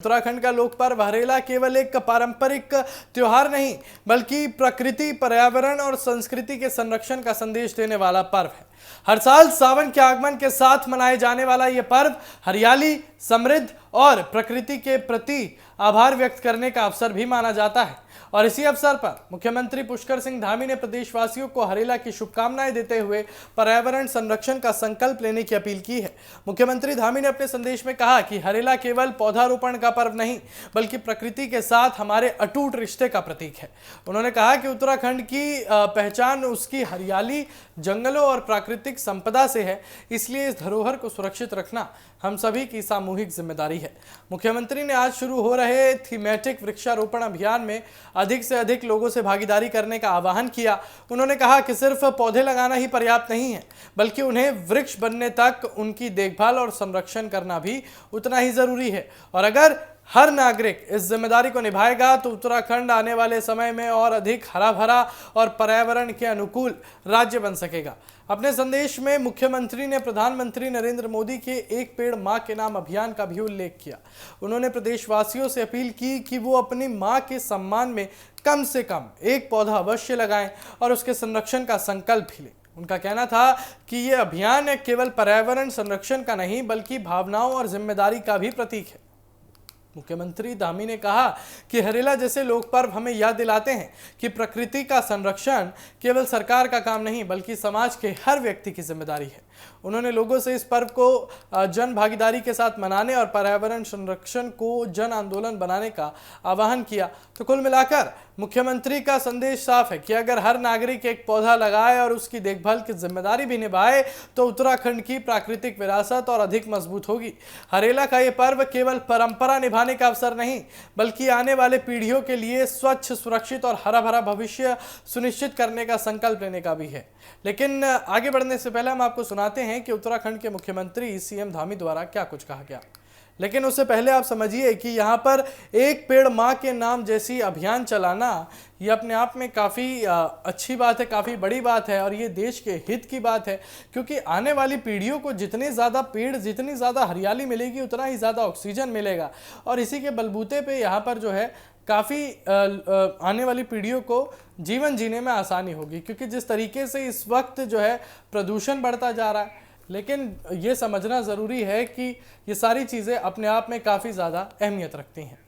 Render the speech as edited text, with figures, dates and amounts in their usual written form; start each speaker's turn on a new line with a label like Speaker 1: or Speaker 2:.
Speaker 1: उत्तराखंड का लोक पर्व हरेला केवल एक पारंपरिक त्योहार नहीं बल्कि प्रकृति, पर्यावरण और संस्कृति के संरक्षण का संदेश देने वाला पर्व है। हर साल सावन के आगमन के साथ मनाए जाने वाला यह पर्व हरियाली, समृद्धि और प्रकृति के प्रति आभार व्यक्त करने का अवसर भी माना जाता है। और इसी अवसर पर मुख्यमंत्री पुष्कर सिंह धामी ने प्रदेशवासियों को हरेला की शुभकामनाएं देते हुए पर्यावरण संरक्षण का संकल्प लेने की अपील की है। मुख्यमंत्री धामी ने अपने संदेश में कहा कि हरेला केवल पौधारोपण का पर्व नहीं बल्कि प्रकृति के साथ हमारे अटूट रिश्ते का प्रतीक है। उन्होंने कहा कि उत्तराखंड की पहचान उसकी हरियाली, जंगलों और प्राकृतिक संपदा से है, इसलिए इस धरोहर को सुरक्षित रखना हम सभी की सामूहिक जिम्मेदारी है। मुख्यमंत्री ने आज शुरू हो रहे थीमेटिक वृक्षारोपण अभियान में अधिक से अधिक लोगों से भागीदारी करने का आह्वान किया। उन्होंने कहा कि सिर्फ पौधे लगाना ही पर्याप्त नहीं है बल्कि उन्हें वृक्ष बनने तक उनकी देखभाल और संरक्षण करना भी उतना ही जरूरी है। और अगर हर नागरिक इस जिम्मेदारी को निभाएगा तो उत्तराखंड आने वाले समय में और अधिक हरा भरा और पर्यावरण के अनुकूल राज्य बन सकेगा। अपने संदेश में मुख्यमंत्री ने प्रधानमंत्री नरेंद्र मोदी के एक पेड़ मां के नाम अभियान का भी उल्लेख किया। उन्होंने प्रदेशवासियों से अपील की कि वो अपनी मां के सम्मान में कम से कम एक पौधा अवश्य लगाएं और उसके संरक्षण का संकल्प भी लें। उनका कहना था कि ये अभियान केवल पर्यावरण संरक्षण का नहीं बल्कि भावनाओं और जिम्मेदारी का भी प्रतीक है। मुख्यमंत्री धामी ने कहा कि हरेला जैसे लोक पर्व हमें याद दिलाते हैं कि प्रकृति का संरक्षण केवल सरकार का काम नहीं बल्कि समाज के हर व्यक्ति की जिम्मेदारी है। उन्होंने लोगों से इस पर्व को जन भागीदारी के साथ मनाने और पर्यावरण संरक्षण को जन आंदोलन बनाने का आह्वान किया। तो कुल मिलाकर मुख्यमंत्री का संदेश साफ है कि अगर हर नागरिक एक पौधा लगाए और उसकी देखभाल की जिम्मेदारी भी निभाए तो उत्तराखंड की प्राकृतिक विरासत और अधिक मजबूत होगी। हरेला का ये पर्व केवल परंपरा निभाने का अवसर नहीं बल्कि आने वाले पीढ़ियों के लिए स्वच्छ, सुरक्षित और हरा भरा भविष्य सुनिश्चित करने का संकल्प लेने का भी है। लेकिन आगे बढ़ने से पहले हम आपको सुनाते हैं कि उत्तराखंड के मुख्यमंत्री सीएम धामी द्वारा क्या कुछ कहा गया। लेकिन उससे पहले आप समझिए कि यहाँ पर एक पेड़ माँ के नाम जैसी अभियान चलाना ये अपने आप में काफ़ी अच्छी बात है, काफ़ी बड़ी बात है और ये देश के हित की बात है, क्योंकि आने वाली पीढ़ियों को जितने ज़्यादा पेड़, जितनी ज़्यादा हरियाली मिलेगी उतना ही ज़्यादा ऑक्सीजन मिलेगा और इसी के बलबूते पे यहाँ पर जो है काफ़ी आने वाली पीढ़ियों को जीवन जीने में आसानी होगी। क्योंकि जिस तरीके से इस वक्त जो है प्रदूषण बढ़ता जा रहा है, लेकिन ये समझना ज़रूरी है कि ये सारी चीज़ें अपने आप में काफ़ी ज़्यादा अहमियत रखती हैं।